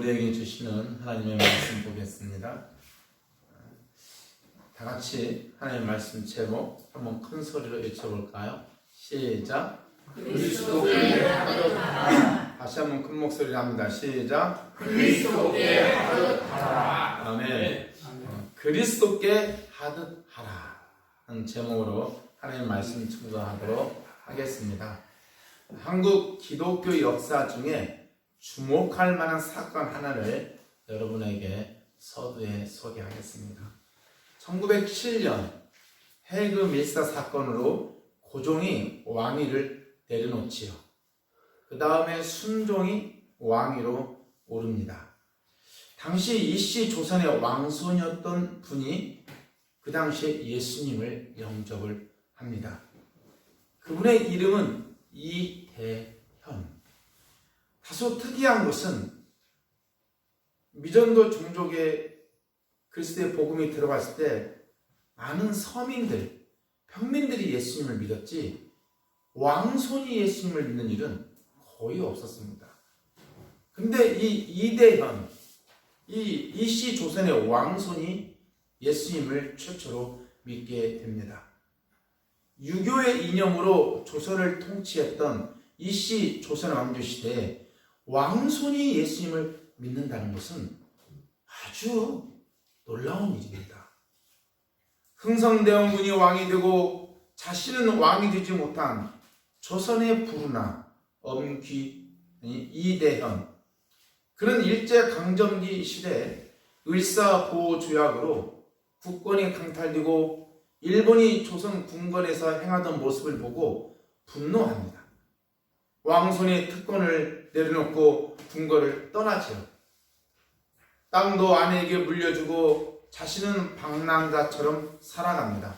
우리에게 주시는 하나님의 말씀 보겠습니다. 다 같이 하나님의 말씀 제목 한번 큰 소리로 외쳐볼까요? 시작. 그리스도께 하듯 하라. 다시 한번 큰 목소리로 합니다. 시작. 그리스도께 하듯 하라. 아멘. 그리스도께 하듯 하라 하는 제목으로 하나님의 말씀 청구하도록 하겠습니다. 한국 기독교 역사 중에 주목할 만한 사건 하나를 여러분에게 서두에 소개하겠습니다. 1907년 해그 밀사 사건으로 고종이 왕위를 내려놓지요. 그 다음에 순종이 왕위로 오릅니다. 당시 이씨 조선의 왕손이었던 분이 그 당시에 예수님을 영접을 합니다. 그분의 이름은 이대현. 다소 특이한 것은 미전도 종족의 그리스도의 복음이 들어갔을 때 많은 서민들, 평민들이 예수님을 믿었지 왕손이 예수님을 믿는 일은 거의 없었습니다. 근데 이 이대현, 이씨 조선의 왕손이 예수님을 최초로 믿게 됩니다. 유교의 이념으로 조선을 통치했던 이씨 조선 왕조 시대에 왕손이 예수님을 믿는다는 것은 아주 놀라운 일입니다. 흥성대원군이 왕이 되고 자신은 왕이 되지 못한 조선의 부르나 이대현, 그는 일제강점기 시대에 을사보호조약으로 국권이 강탈되고 일본이 조선 궁궐에서 행하던 모습을 보고 분노합니다. 왕손이 특권을 내려놓고 궁궐을 떠나지요. 땅도 아내에게 물려주고 자신은 방랑자처럼 살아갑니다.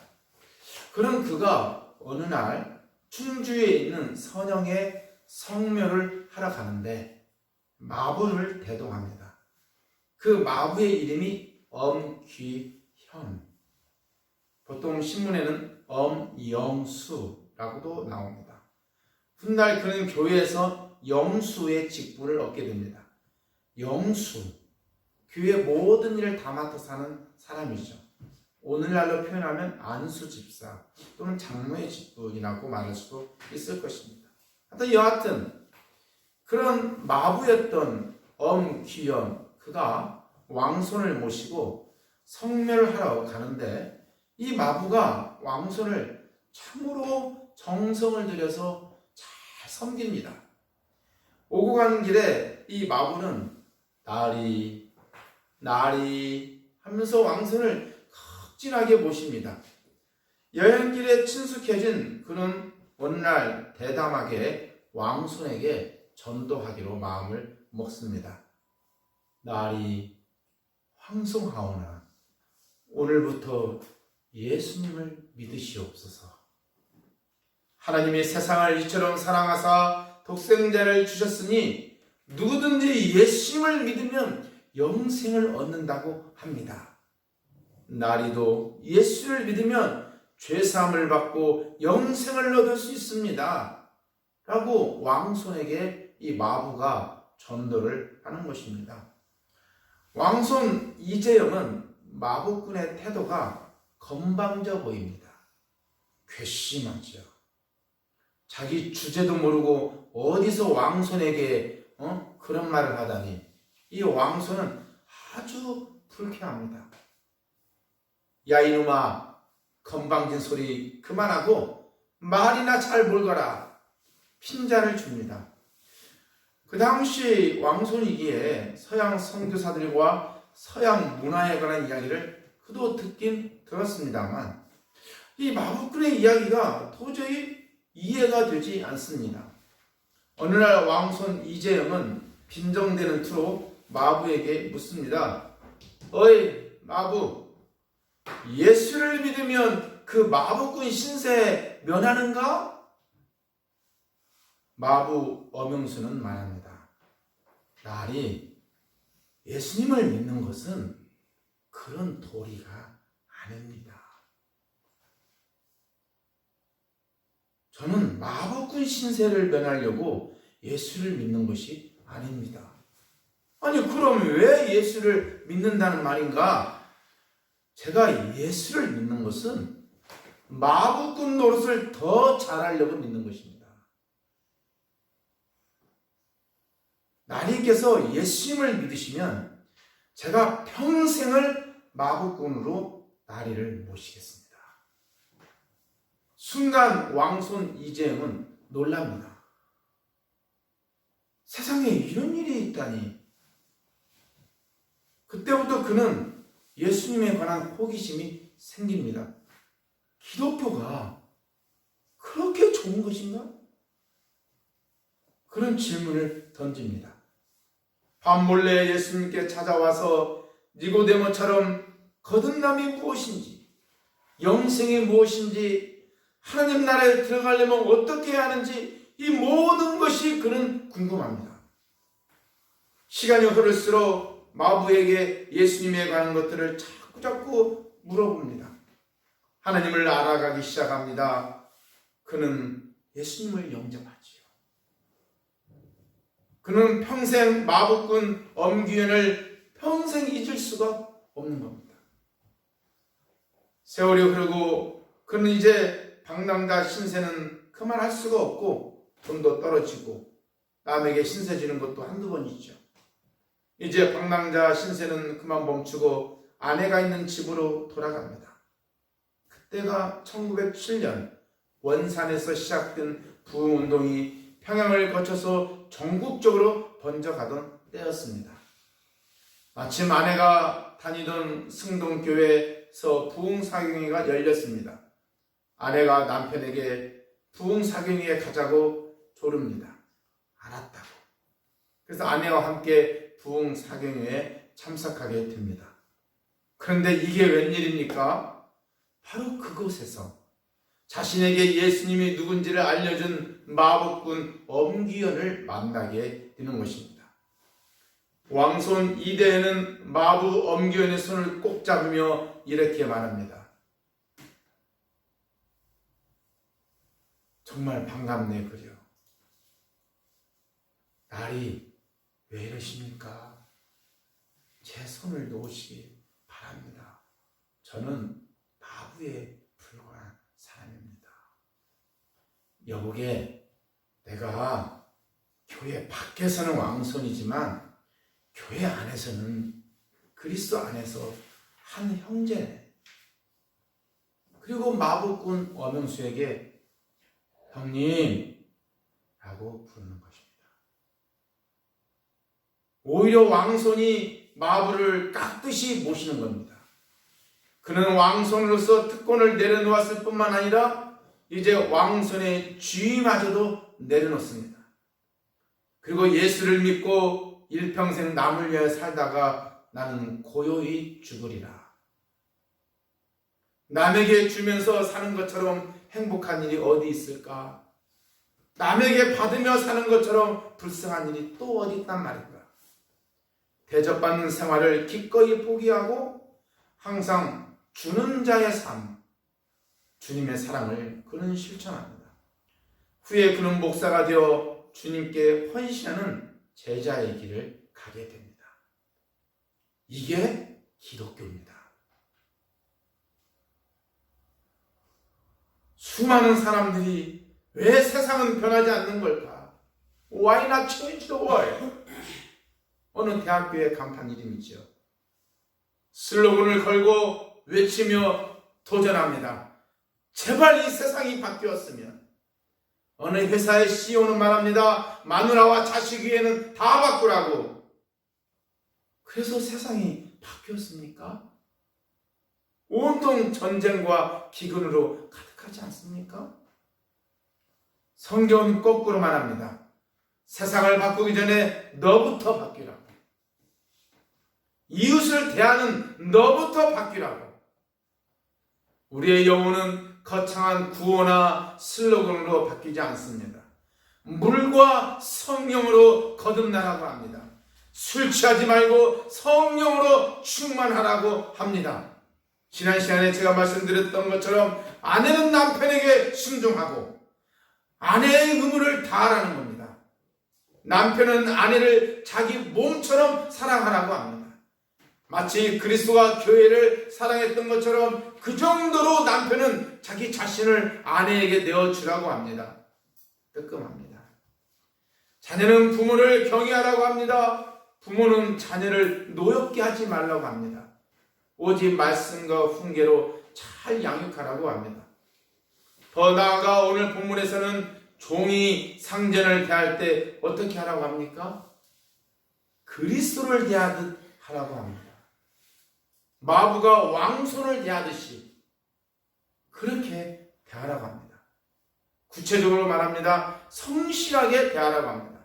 그런 그가 어느 날 충주에 있는 선영의 성묘를 하러 가는데 마부를 대동합니다. 그 마부의 이름이 엄귀현. 보통 신문에는 엄영수라고도 나옵니다. 훗날 그는 교회에서 영수의 직분을 얻게 됩니다. 영수, 교회 모든 일을 다 맡아 사는 사람이죠. 오늘날로 표현하면 안수집사 또는 장로의 직분이라고 말할 수도 있을 것입니다. 여하튼 그런 마부였던 엄귀현, 그가 왕손을 모시고 성묘를 하러 가는데 이 마부가 왕손을 참으로 정성을 들여서 잘 섬깁니다. 오고 가는 길에 이 마부는 나리 하면서 왕손을 극진하게 모십니다. 여행길에 친숙해진 그는 어느 날 대담하게 왕손에게 전도하기로 마음을 먹습니다. 나리 황송하오나 오늘부터 예수님을 믿으시옵소서. 하나님이 세상을 이처럼 사랑하사 독생자를 주셨으니 누구든지 예수님을 믿으면 영생을 얻는다고 합니다. 나리도 예수를 믿으면 죄사함을 받고 영생을 얻을 수 있습니다. 라고 왕손에게 이 마부가 전도를 하는 것입니다. 왕손 이재영은 마부꾼의 태도가 건방져 보입니다. 괘씸하죠. 자기 주제도 모르고 어디서 왕손에게 그런 말을 하다니 이 왕손은 아주 불쾌합니다. 야 이놈아, 건방진 소리 그만하고 말이나 잘 몰거라 핀잔을 줍니다. 그 당시 왕손이기에 서양 선교사들과 서양 문화에 관한 이야기를 그도 듣긴 들었습니다만 이 마부꾼의 이야기가 도저히 이해가 되지 않습니다. 어느 날 왕손 이재영은 빈정대는 투로 마부에게 묻습니다. 어이 마부, 예수를 믿으면 그 마부꾼 신세 면하는가? 마부 엄영수는 말합니다. 나리, 예수님을 믿는 것은 그런 도리가 아닙니다. 저는 마법군 신세를 면하려고 예수를 믿는 것이 아닙니다. 아니 그럼 왜 예수를 믿는다는 말인가? 제가 예수를 믿는 것은 마부꾼 노릇을 더 잘하려고 믿는 것입니다. 나리께서 예수님을 믿으시면 제가 평생을 마부꾼으로 나리를 모시겠습니다. 순간 왕손 이재영은 놀랍니다. 세상에 이런 일이 있다니. 그때부터 그는 예수님에 관한 호기심이 생깁니다. 기독교가 그렇게 좋은 것인가? 그런 질문을 던집니다. 밤몰래 예수님께 찾아와서 니고데모처럼 거듭남이 무엇인지, 영생이 무엇인지, 하나님 나라에 들어가려면 어떻게 해야 하는지 이 모든 것이 그는 궁금합니다. 시간이 흐를수록 마부에게 예수님에 관한 것들을 자꾸 물어봅니다. 하나님을 알아가기 시작합니다. 그는 예수님을 영접하지요. 그는 평생 마부꾼 엄기현을 평생 잊을 수가 없는 겁니다. 세월이 흐르고 그는 이제 방랑자 신세는 그만할 수가 없고 돈도 떨어지고 남에게 신세 지는 것도 한두 번이죠. 이제 방랑자 신세는 그만 멈추고 아내가 있는 집으로 돌아갑니다. 그때가 1907년 원산에서 시작된 부흥운동이 평양을 거쳐서 전국적으로 번져가던 때였습니다. 마침 아내가 다니던 승동교회에서 부흥사경회가 열렸습니다. 아내가 남편에게 부흥사경회에 가자고 조릅니다. 알았다고. 그래서 아내와 함께 부흥사경회에 참석하게 됩니다. 그런데 이게 웬일입니까? 바로 그곳에서 자신에게 예수님이 누군지를 알려준 마법군 엄기현을 만나게 되는 것입니다. 왕손 이대에는 마부 엄기현의 손을 꼭 잡으며 이렇게 말합니다. 정말 반갑네 그려. 날이 왜 이러십니까? 제 손을 놓으시기 바랍니다. 저는 마부에 불과한 사람입니다. 여보게, 내가 교회 밖에서는 왕손이지만 교회 안에서는 그리스도 안에서 한 형제네. 그리고 마부꾼 엄영수에게 형님 라고 부르는 것입니다. 오히려 왕손이 마부를 깍듯이 모시는 겁니다. 그는 왕손으로서 특권을 내려놓았을 뿐만 아니라 이제 왕손의 주의마저도 내려놓습니다. 그리고 예수를 믿고 일평생 남을 위해 살다가 나는 고요히 죽으리라. 남에게 주면서 사는 것처럼 행복한 일이 어디 있을까? 남에게 받으며 사는 것처럼 불쌍한 일이 또 어디 있단 말인가? 대접받는 생활을 기꺼이 포기하고 항상 주는 자의 삶, 주님의 사랑을 그는 실천합니다. 후에 그는 목사가 되어 주님께 헌신하는 제자의 길을 가게 됩니다. 이게 기독교입니다. 수많은 사람들이 왜 세상은 변하지 않는 걸까? Why not change the world? 어느 대학교의 간판 이름이죠. 슬로건을 걸고 외치며 도전합니다. 제발 이 세상이 바뀌었으면. 어느 회사의 CEO는 말합니다. 마누라와 자식 위에는 다 바꾸라고. 그래서 세상이 바뀌었습니까? 온통 전쟁과 기근으로 가득하지 않습니까? 성경은 거꾸로 말합니다. 세상을 바꾸기 전에 너부터 바뀌라고. 이웃을 대하는 너부터 바뀌라고. 우리의 영혼은 거창한 구호나 슬로건으로 바뀌지 않습니다. 물과 성령으로 거듭나라고 합니다. 술 취하지 말고 성령으로 충만하라고 합니다. 지난 시간에 제가 말씀드렸던 것처럼 아내는 남편에게 순종하고 아내의 의무를 다하라는 겁니다. 남편은 아내를 자기 몸처럼 사랑하라고 합니다. 마치 그리스도가 교회를 사랑했던 것처럼 그 정도로 남편은 자기 자신을 아내에게 내어주라고 합니다. 뜨끔합니다. 자녀는 부모를 경외하라고 합니다. 부모는 자녀를 노엽게 하지 말라고 합니다. 오직 말씀과 훈계로 잘 양육하라고 합니다. 더 나아가 오늘 본문에서는 종이 상전을 대할 때 어떻게 하라고 합니까? 그리스도를 대하듯 하라고 합니다. 마부가 왕손을 대하듯이 그렇게 대하라고 합니다. 구체적으로 말합니다. 성실하게 대하라고 합니다.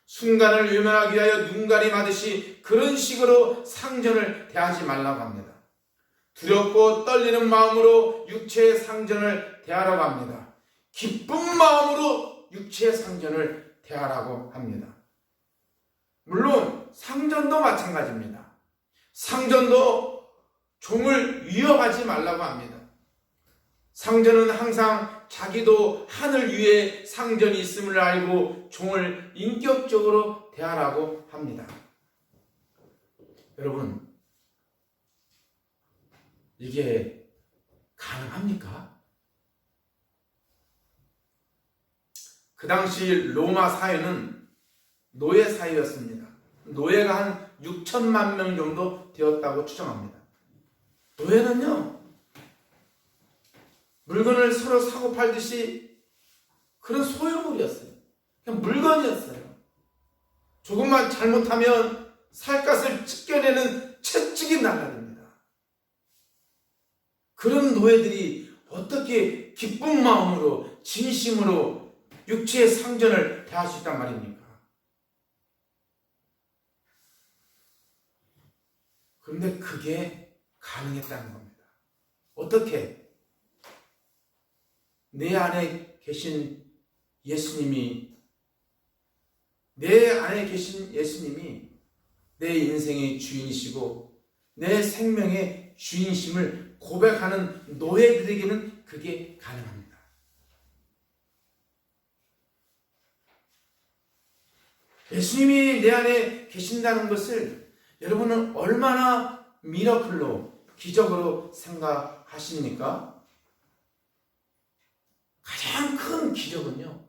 순간을 유면하기 위하여 눈가림하듯이 그런 식으로 상전을 대하지 말라고 합니다. 두렵고 떨리는 마음으로 육체의 상전을 대하라고 합니다. 기쁜 마음으로 육체의 상전을 대하라고 합니다. 물론 상전도 마찬가지입니다. 상전도 종을 위협하지 말라고 합니다. 상전은 항상 자기도 하늘 위에 상전이 있음을 알고 종을 인격적으로 대하라고 합니다. 여러분, 이게 가능합니까? 그 당시 로마 사회는 노예 사회였습니다. 노예가 한 6천만 명 정도 되었다고 추정합니다. 노예는요, 물건을 서로 사고 팔듯이 그런 소유물이었어요. 그냥 물건이었어요. 조금만 잘못하면 살갗을 찢겨내는 채찍이 날라듭니다. 그런 노예들이 어떻게 기쁜 마음으로 진심으로 육체의 상전을 대할 수 있단 말입니까? 그런데 그게 가능했다는 겁니다. 어떻게? 내 안에 계신 예수님이 내 인생의 주인이시고 내 생명의 주인이심을 고백하는 노예들에게는 그게 가능합니다. 예수님이 내 안에 계신다는 것을 여러분은 얼마나 미러클로, 기적으로 생각하십니까? 가장 큰 기적은요,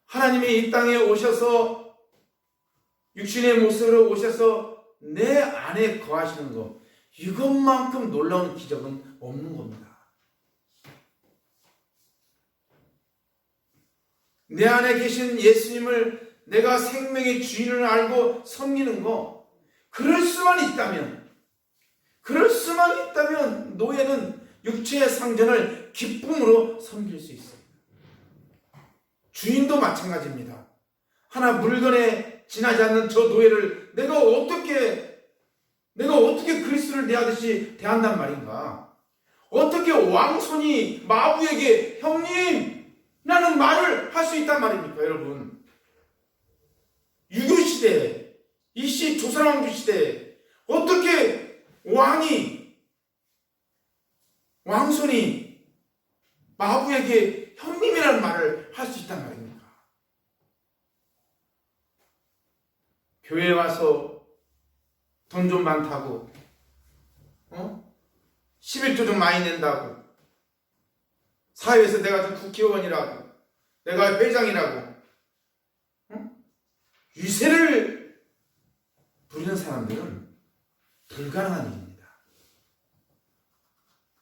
하나님이 이 땅에 오셔서 육신의 모습으로 오셔서 내 안에 거하시는 것, 이것만큼 놀라운 기적은 없는 겁니다. 내 안에 계신 예수님을 내가 생명의 주인을 알고 섬기는 거, 그럴 수만 있다면 노예는 육체의 상전을 기쁨으로 섬길 수 있습니다. 주인도 마찬가지입니다. 하나 물건에 지나지 않는 저 노예를 내가 어떻게 그리스도를 대하듯이 대한단 말인가? 어떻게 왕손이 마부에게 형님! 라는 말을 할 수 있단 말입니까, 여러분? 유교시대, 이씨 조선왕조 시대에 어떻게 왕손이 마부에게 형님이라는 말을 할 수 있단 말입니까? 교회에 와서 돈 좀 많다고, 11조 좀 많이 낸다고, 사회에서 내가 좀 국회의원이라고, 내가 회장이라고, 유세를 부리는 사람들은 불가능한 일입니다.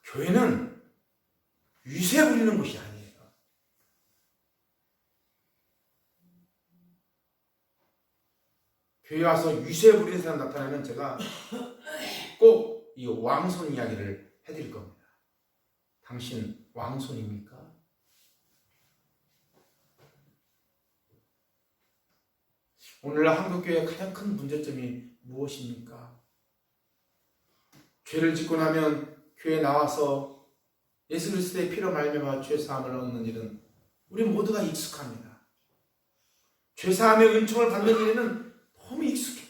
교회는 유세 부리는 곳이 아니에요. 교회 와서 유세 부리는 사람 나타나면 제가 꼭 이 왕손 이야기를 해드릴 겁니다. 당신 왕손입니까? 오늘날 한국교회의 가장 큰 문제점이 무엇입니까? 죄를 짓고 나면 교회에 나와서 예수 그리스도의 피로 말미암아 죄 사함을 얻는 일은 우리 모두가 익숙합니다. 죄 사함의 은총을 받는 일에는 너무 익숙해요.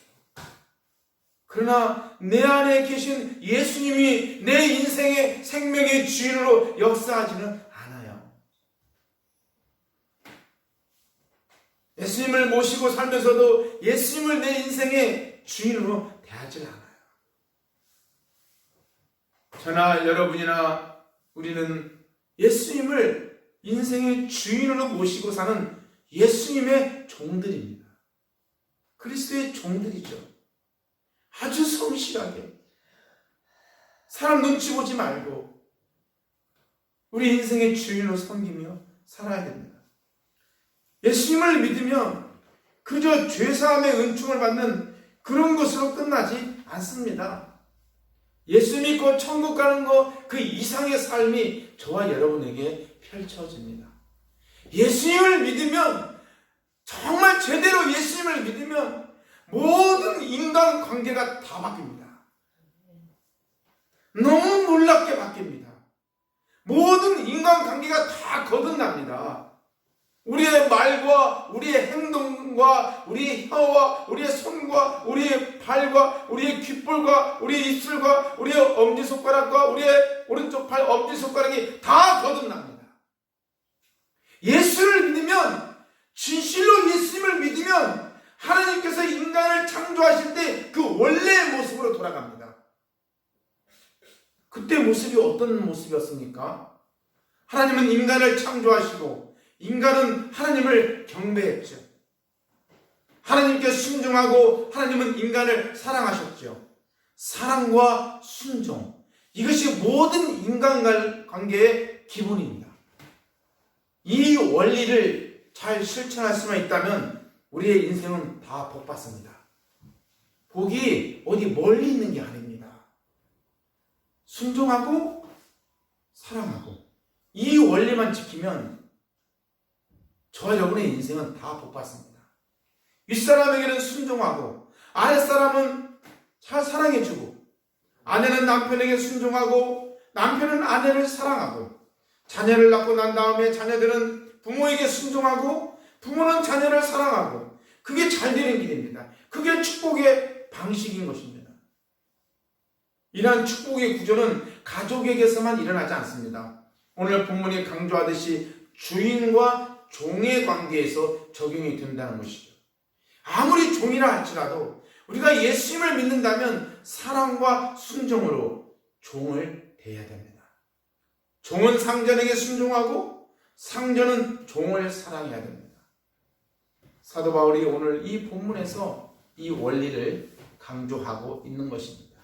그러나 내 안에 계신 예수님이 내 인생의 생명의 주인으로 역사하지는 않아요. 예수님을 모시고 살면서도 예수님을 내 인생의 주인으로 대하지 않아요. 저나 여러분이나 우리는 예수님을 인생의 주인으로 모시고 사는 예수님의 종들입니다. 그리스도의 종들이죠. 아주 성실하게 사람 눈치 보지 말고 우리 인생의 주인으로 섬기며 살아야 됩니다. 예수님을 믿으면 그저 죄사함의 은총을 받는 그런 것으로 끝나지 않습니다. 예수 믿고 천국 가는 것 그 이상의 삶이 저와 여러분에게 펼쳐집니다. 예수님을 믿으면, 정말 제대로 예수님을 믿으면 모든 인간 관계가 다 바뀝니다. 너무 놀랍게 바뀝니다. 모든 인간 관계가 다 거듭납니다. 우리의 말과 우리의 행동과 우리의 혀와 우리의 손과 우리의 발과 우리의 귓볼과 우리의 입술과 우리의 엄지손가락과 우리의 오른쪽 팔 엄지손가락이 다 거듭납니다. 예수를 믿으면, 진실로 예수님을 믿으면 하나님께서 인간을 창조하실 때 그 원래의 모습으로 돌아갑니다. 그때 모습이 어떤 모습이었습니까? 하나님은 인간을 창조하시고 인간은 하나님을 경배했죠. 하나님께 순종하고 하나님은 인간을 사랑하셨죠. 사랑과 순종, 이것이 모든 인간관계의 기본입니다. 이 원리를 잘 실천할 수만 있다면 우리의 인생은 다 복받습니다. 복이 어디 멀리 있는 게 아닙니다. 순종하고 사랑하고 이 원리만 지키면 저와 여러분의 인생은 다 복받습니다. 윗사람에게는 순종하고 아랫사람은 잘 사랑해주고, 아내는 남편에게 순종하고 남편은 아내를 사랑하고, 자녀를 낳고 난 다음에 자녀들은 부모에게 순종하고 부모는 자녀를 사랑하고, 그게 잘 되는 길입니다. 그게 축복의 방식인 것입니다. 이러한 축복의 구조는 가족에게서만 일어나지 않습니다. 오늘 본문이 강조하듯이 주인과 종의 관계에서 적용이 된다는 것이죠. 아무리 종이라 할지라도 우리가 예수님을 믿는다면 사랑과 순종으로 종을 대해야 됩니다. 종은 상전에게 순종하고 상전은 종을 사랑해야 됩니다. 사도 바울이 오늘 이 본문에서 이 원리를 강조하고 있는 것입니다.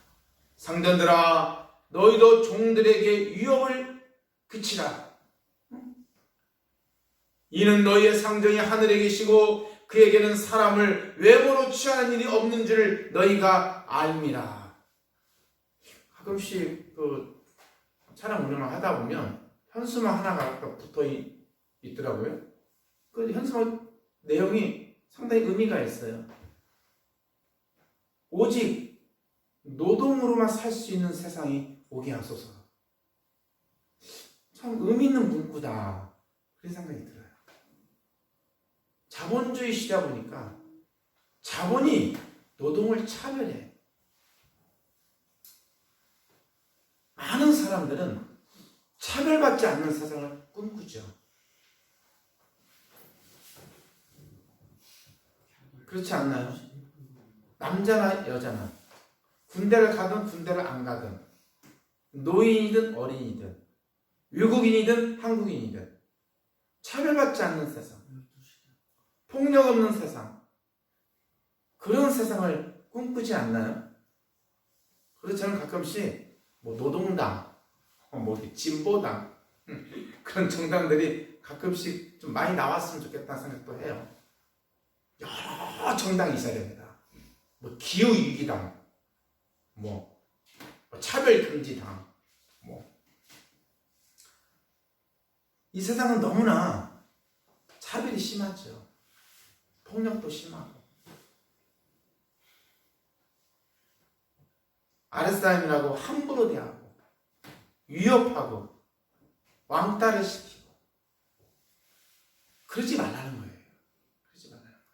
상전들아, 너희도 종들에게 위협을 그치라. 이는 너희의 상전이 하늘에 계시고 그에게는 사람을 외모로 취하는 일이 없는 줄 너희가 알미라. 가끔씩 차량 운행을 하다 보면 현수막 하나가 붙어 있더라고요. 그 현수막 내용이 상당히 의미가 있어요. 오직 노동으로만 살 수 있는 세상이 오게 하소서. 참 의미 있는 문구다, 그런 생각이 들어요. 자본주의 시대다 보니까 자본이 노동을 차별해. 많은 사람들은 차별받지 않는 세상을 꿈꾸죠. 그렇지 않나요? 남자나 여자나, 군대를 가든 군대를 안 가든, 노인이든 어린이든, 외국인이든 한국인이든 차별받지 않는 세상, 폭력 없는 세상, 그런 세상을 꿈꾸지 않나요? 그래서 저는 가끔씩 노동당, 진보당, 그런 정당들이 가끔씩 좀 많이 나왔으면 좋겠다는 생각도 해요. 여러 정당이 있어야 됩니다. 기후위기당, 차별금지당, 이 세상은 너무나 차별이 심하죠. 폭력도 심하고, 아랫사람이라고 함부로 대하고, 위협하고, 왕따를 시키고, 그러지 말라는 거예요. 그러지 말라는 거예요.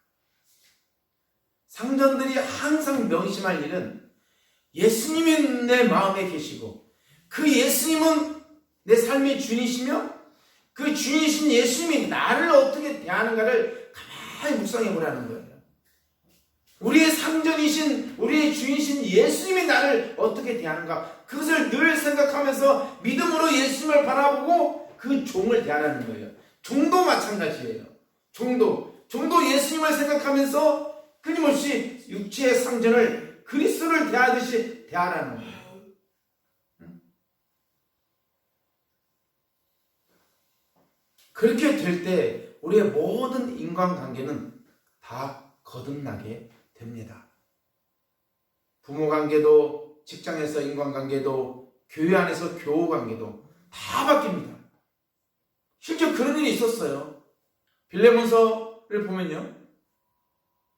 상전들이 항상 명심할 일은 예수님이 내 마음에 계시고, 그 예수님은 내 삶의 주인이시며, 그 주인이신 예수님이 나를 어떻게 대하는가를 가만히 묵상해 보라는 거예요. 우리의 상전이신, 우리의 주인이신 예수님이 나를 어떻게 대하는가, 그것을 늘 생각하면서 믿음으로 예수님을 바라보고 그 종을 대하라는 거예요. 종도 마찬가지예요. 종도 예수님을 생각하면서 끊임없이 육체의 상전을 그리스도를 대하듯이 대하라는 거예요. 그렇게 될 때 우리의 모든 인간관계는 다 거듭나게 됩니다. 부모 관계도, 직장에서 인간관계도, 교회 안에서 교우 관계도 다 바뀝니다. 실제 그런 일이 있었어요. 빌레몬서를 보면요,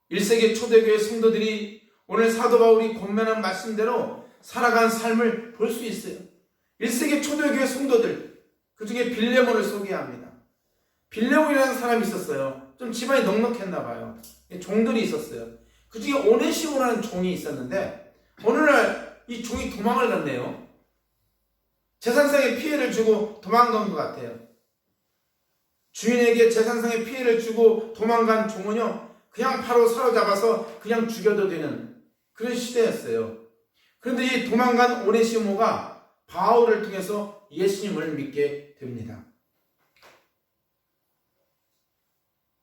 1세기 초대교회 성도들이 오늘 사도 바울이 권면한 말씀대로 살아간 삶을 볼 수 있어요. 1세기 초대교회 성도들, 그 중에 빌레몬을 소개합니다. 빌레몬이라는 사람이 있었어요. 좀 집안이 넉넉했나 봐요. 종들이 있었어요. 그 중에 오네시모라는 종이 있었는데 어느 날 이 종이 도망을 갔네요. 재산상의 피해를 주고 도망간 것 같아요. 주인에게 재산상의 피해를 주고 도망간 종은요, 그냥 바로 사로잡아서 그냥 죽여도 되는 그런 시대였어요. 그런데 이 도망간 오네시모가 바울을 통해서 예수님을 믿게 됩니다.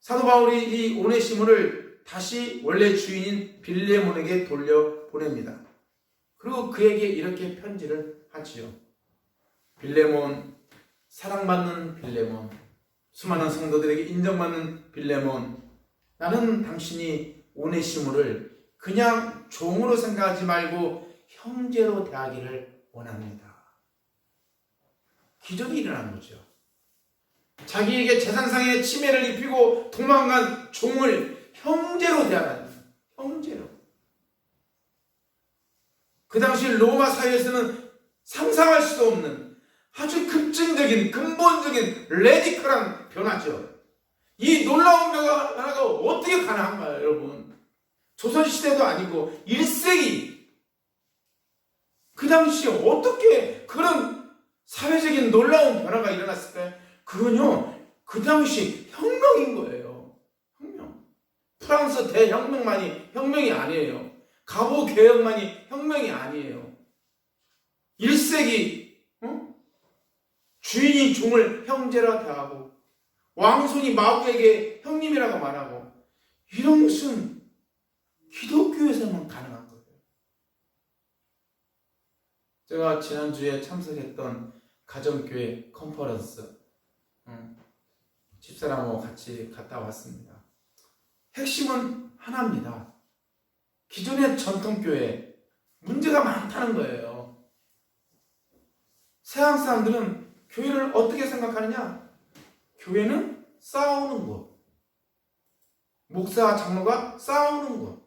사도 바울이 이 오네시모를 다시 원래 주인인 빌레몬에게 돌려보냅니다. 그리고 그에게 이렇게 편지를 하지요. 빌레몬, 사랑받는 빌레몬, 수많은 성도들에게 인정받는 빌레몬, 나는 당신이 오네시모를 그냥 종으로 생각하지 말고 형제로 대하기를 원합니다. 기적이 일어난 거죠. 자기에게 재산상의 침해를 입히고 도망간 종을 형제로 대하라는 거예요. 형제로. 그 당시 로마 사회에서는 상상할 수도 없는 아주 급진적인, 근본적인 레디컬한 변화죠. 이 놀라운 변화가 어떻게 가능한가요, 여러분? 조선시대도 아니고 1세기, 그 당시에 어떻게 그런 사회적인 놀라운 변화가 일어났을까요? 그건요, 그 당시 혁명인 거예요. 혁명. 프랑스 대혁명만이 혁명이 아니에요. 갑오 개혁만이 혁명이 아니에요. 1세기 주인이 종을 형제라 대하고 왕손이 마구에게 형님이라고 말하고, 이런 것은 기독교에서만 가능한 거예요. 제가 지난주에 참석했던 가정교회 컨퍼런스, 집사람하고 같이 갔다 왔습니다. 핵심은 하나입니다. 기존의 전통교회 문제가 많다는 거예요. 서양 사람들은 교회를 어떻게 생각하느냐? 교회는 싸우는 것, 목사와 장로가 싸우는 것,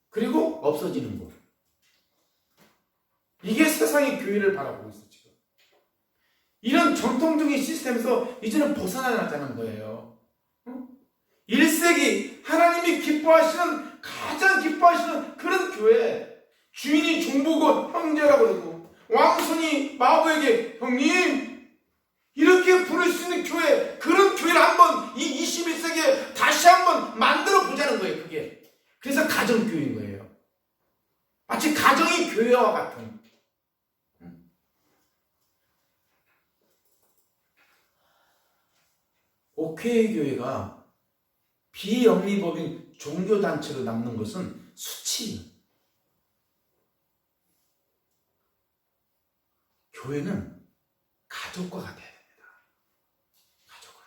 그리고 없어지는 것. 이게 세상의 교회를 바라보고 있어요. 지금 이런 전통적인 시스템에서 이제는 벗어나자는 거예요. 1세기 하나님이 기뻐하시는, 가장 기뻐하시는 그런 교회, 주인이 종보고 형제라고 그러고 왕손이 마부에게 형님 이렇게 부를 수 있는 교회, 그런 교회를 한번 이 21세기에 다시 한번 만들어 보자는 거예요. 그게 그래서 가정교회인 거예요. 마치 가정이 교회와 같은. 오케이 교회가 비영리법인 종교단체로 남는 것은 수치예요. 교회는 가족과 같아야 됩니다. 가족과.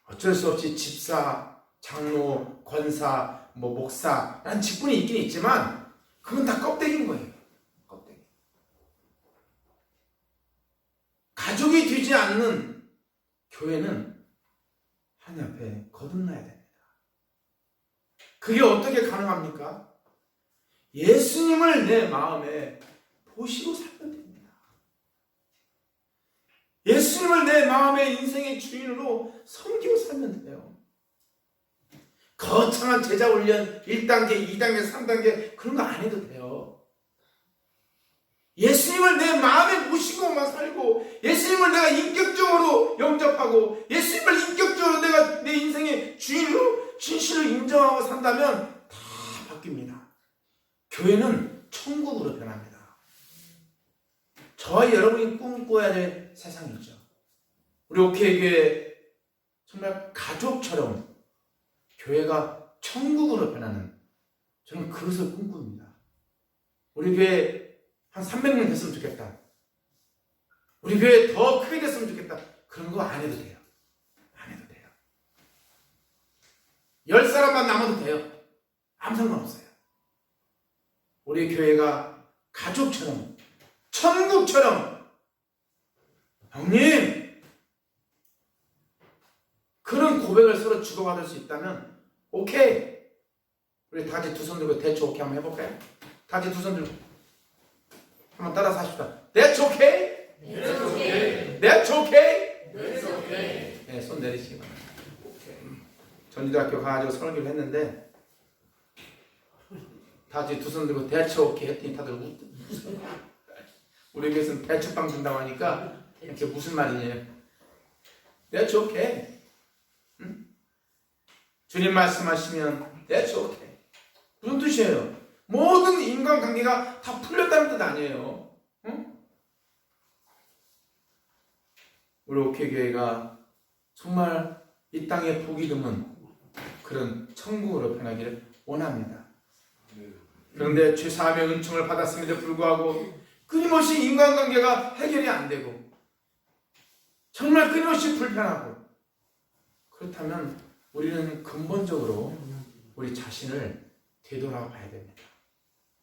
어쩔 수 없이 집사, 장로, 권사, 목사라는 직분이 있긴 있지만 그건 다 껍데기인 거예요. 껍데기. 가족이 되지 않는 교회는 하나님 앞에 거듭나야 됩니다. 그게 어떻게 가능합니까? 예수님을 내 마음에 보시고 살면 됩니다. 예수님을 내 마음의 인생의 주인으로 섬기고 살면 돼요. 거창한 제자 훈련 1단계, 2단계, 3단계 그런 거 안 해도 돼요. 예수님을 내 마음에 모시고만 살고 예수님을 내가 인격적으로 영접하고 예수님을 인격적으로 내가 내 인생의 주인으로 진실을 인정하고 산다면 다 바뀝니다. 교회는 천국으로 변합니다. 저와 여러분이 꿈꿔야 될 세상이죠. 우리 오케이교회 정말 가족처럼 교회가 천국으로 변하는 저는 그것을 꿈꿉니다. 우리 교회 한 300명 됐으면 좋겠다. 우리 교회 더 크게 됐으면 좋겠다. 그런 거 안 해도 돼요. 안 해도 돼요. 10사람만 남아도 돼요. 아무 상관없어요. 우리 교회가 가족처럼 천국처럼 형님 그런 고백을 서로 주고받을 수 있다면 오케이. 우리 다 같이 두 손 들고 대처 오케이 한번 해볼까요? 다 같이 두 손 들고 한번 따라서 하십시다. That's okay. That's okay. That's okay. That's okay. 네, 손 내리시기 바랍니다. 전주대학교 가가지고 설교를 했는데 다 같이 두 손 들고 That's okay 했더니 다들 웃어요. 우리 교회에서는 대추빵 준다고 하니까 이게 무슨 말이냐? That's okay. 응? 주님 말씀하시면 That's okay. 무슨 뜻이에요? 모든 인간관계가 다 풀렸다는 뜻 아니에요. 응? 우리 오케이교회가 정말 이 땅에 복이 드문 그런 천국으로 변하기를 원합니다. 그런데 죄사함의 은총을 받았음에도 불구하고 끊임없이 인간관계가 해결이 안 되고 정말 끊임없이 불편하고 그렇다면 우리는 근본적으로 우리 자신을 되돌아봐야 됩니다.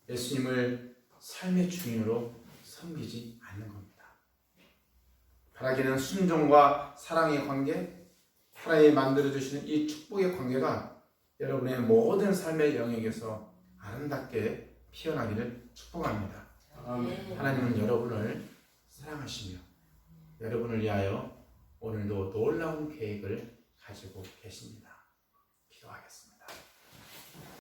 예수님을 삶의 주인으로 섬기지 않는 겁니다. 바라기는 순종과 사랑의 관계, 하나님이 만들어주시는 이 축복의 관계가 여러분의 모든 삶의 영역에서 아름답게 피어나기를 축복합니다. 하나님은 여러분을 사랑하시며 여러분을 위하여 오늘도 놀라운 계획을 가지고 계십니다. 기도하겠습니다.